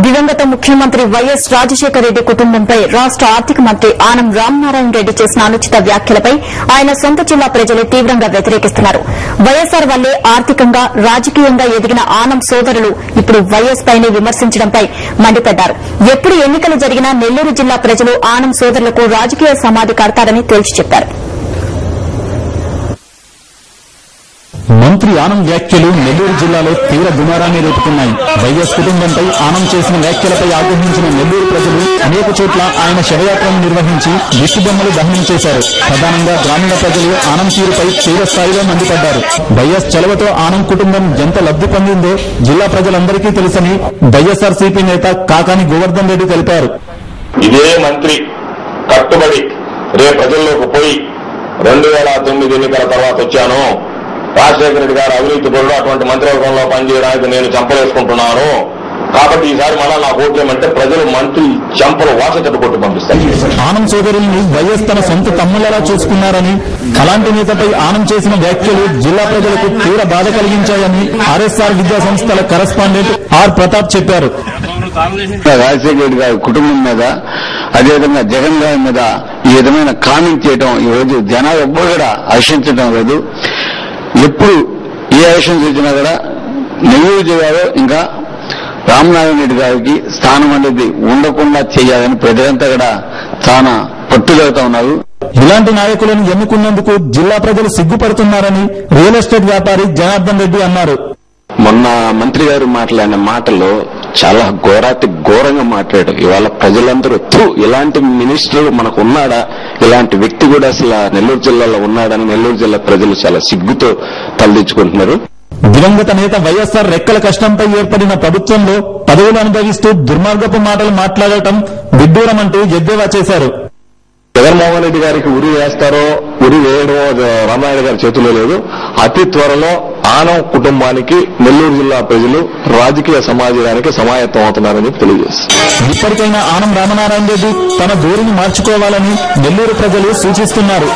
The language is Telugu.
దివంగత ముఖ్యమంత్రి వైఎస్ రాజశేఖర రెడ్డి కుటుంబంపై రాష్ట ఆర్థిక మంత్రి ఆనం రామనారాయణ రెడ్డి చేసిన అనుచిత వ్యాఖ్యలపై ఆయన సొంత జిల్లా ప్రజలు తీవ్రంగా వ్యతిరేకిస్తున్నారు. వైఎస్సార్ వల్లే ఆర్థికంగా రాజకీయంగా ఎదిగిన ఆనం సోదరులు ఇప్పుడు వైఎస్ పైనే విమర్శించడంపై మండిపడ్డారు. ఎప్పుడు ఎన్నికలు జరిగినా నెల్లూరు జిల్లా ప్రజలు ఆనం సోదరులకు రాజకీయ సమాధి కడతారని తేల్చి చెప్పారు. మంత్రి ఆనం వ్యాఖ్యలు నెల్లూరు జిల్లాలో తీవ్ర దుమారాన్ని రేపుతున్నాయి. వైఎస్ కుటుంబంపై ఆనం చేసిన వ్యాఖ్యలపై ఆగ్రహించిన నెల్లూరు ప్రజలు అనేక చోట్ల ఆయన శవయాత్రను నిర్వహించి దిష్టిబొమ్మలు దహనం చేశారు. ప్రధానంగా గ్రామీణ ప్రజలు ఆనం తీరుపై తీవ్ర స్థాయిలో మండిపడ్డారు. వైఎస్ చలవతో ఆనం కుటుంబం ఎంత లబ్ది పొందిందో జిల్లా ప్రజలందరికీ తెలుసని వైఎస్ఆర్సీపీ నేత కాకాని గోవర్ధన్ రెడ్డి తెలిపారు. ఇదే మంత్రి కట్టుబడి రేపు ప్రజల్లోకి పోయి 2009 ఎన్నికల తర్వాత వచ్చాను, రాజశేఖర రెడ్డి గారు అవినీతి పరుడు, అటువంటి మంత్రివర్గంలో పనిచేయడానికి నేను చంపలేసుకుంటున్నాను, కాబట్టి ఈసారి మళ్ళా నాకు ఓట్లేమంటే ప్రజలు మంత్రి చంపలు వాసతట్టు కొట్టి పంపిస్తారు. ఆనం సోదరుల్ని వైఎస్ తన సొంత తమ్ముళ్లలా చూసుకున్నారని, అలాంటి నేతపై ఆనం చేసిన వ్యాఖ్యలు జిల్లా ప్రజలకు తీవ్ర బాధ కలిగించాయని ఆర్ఎస్ఆర్ విద్యా సంస్థల కరెస్పాండెంట్ ఆర్ ప్రతాప్ చెప్పారు. రాజశేఖర రెడ్డి గారి కుటుంబం మీద, అదేవిధంగా జగన్ గారి మీద ఈ విధమైన కామెంట్ చేయడం ఈ రోజు జనాలు ఎవ్వరు కూడా హర్షించడం లేదు. ఎప్పుడు ఏ ఎలక్షన్స్ వచ్చినా కూడా నెల్లూరు జిల్లాలో ఇంకా రామనారాయణ రెడ్డి గారికి స్థానం అనేది ఉండకుండా చేయాలని ప్రజలంతా కూడా చాలా పట్టుదలతో ఉన్నారు. ఇలాంటి నాయకులను ఎన్నుకున్నందుకు జిల్లా ప్రజలు సిగ్గుపడుతున్నారని రియల్ ఎస్టేట్ వ్యాపారి జనార్దన్ రెడ్డి అన్నారు. మొన్న మంత్రి గారు మాట్లాడిన మాటలు చాలా ఘోరంగా మాట్లాడారు. ఇవాళ ప్రజలందరూ ఇలాంటి మినిస్టర్ మనకు ఉన్నాడా, ఇలాంటి వ్యక్తి కూడా అసలు నెల్లూరు జిల్లాలో ఉన్నాడని నెల్లూరు జిల్లా ప్రజలు చాలా సిగ్గుతో తలదించుకుంటున్నారు. దివంగత నేత వైఎస్ఆర్ రెక్కల కష్టంపై ఏర్పడిన ప్రభుత్వంలో పదవులు అనుభవిస్తూ దుర్మార్గపు మాటలు మాట్లాడటం విడ్డూరమంటూ ఎద్దేవా చేశారు. జగన్మోహన్ రెడ్డి గారికి ఉరి వేస్తారో ఉరి వేయడమో రామనాయుడు గారి చేతుల్లో లేదు. అతి త్వరలో ఆనం కుటుంబానికి నెల్లూరు జిల్లా ప్రజలు రాజకీయ సమాజానికి సమాయత్తం అవుతున్నారని తెలియజేస్తారు. ఇప్పటికైనా ఆనం రామనారాయణ రెడ్డి తన ధోరణి మార్చుకోవాలని నెల్లూరు ప్రజలు సూచిస్తున్నారు.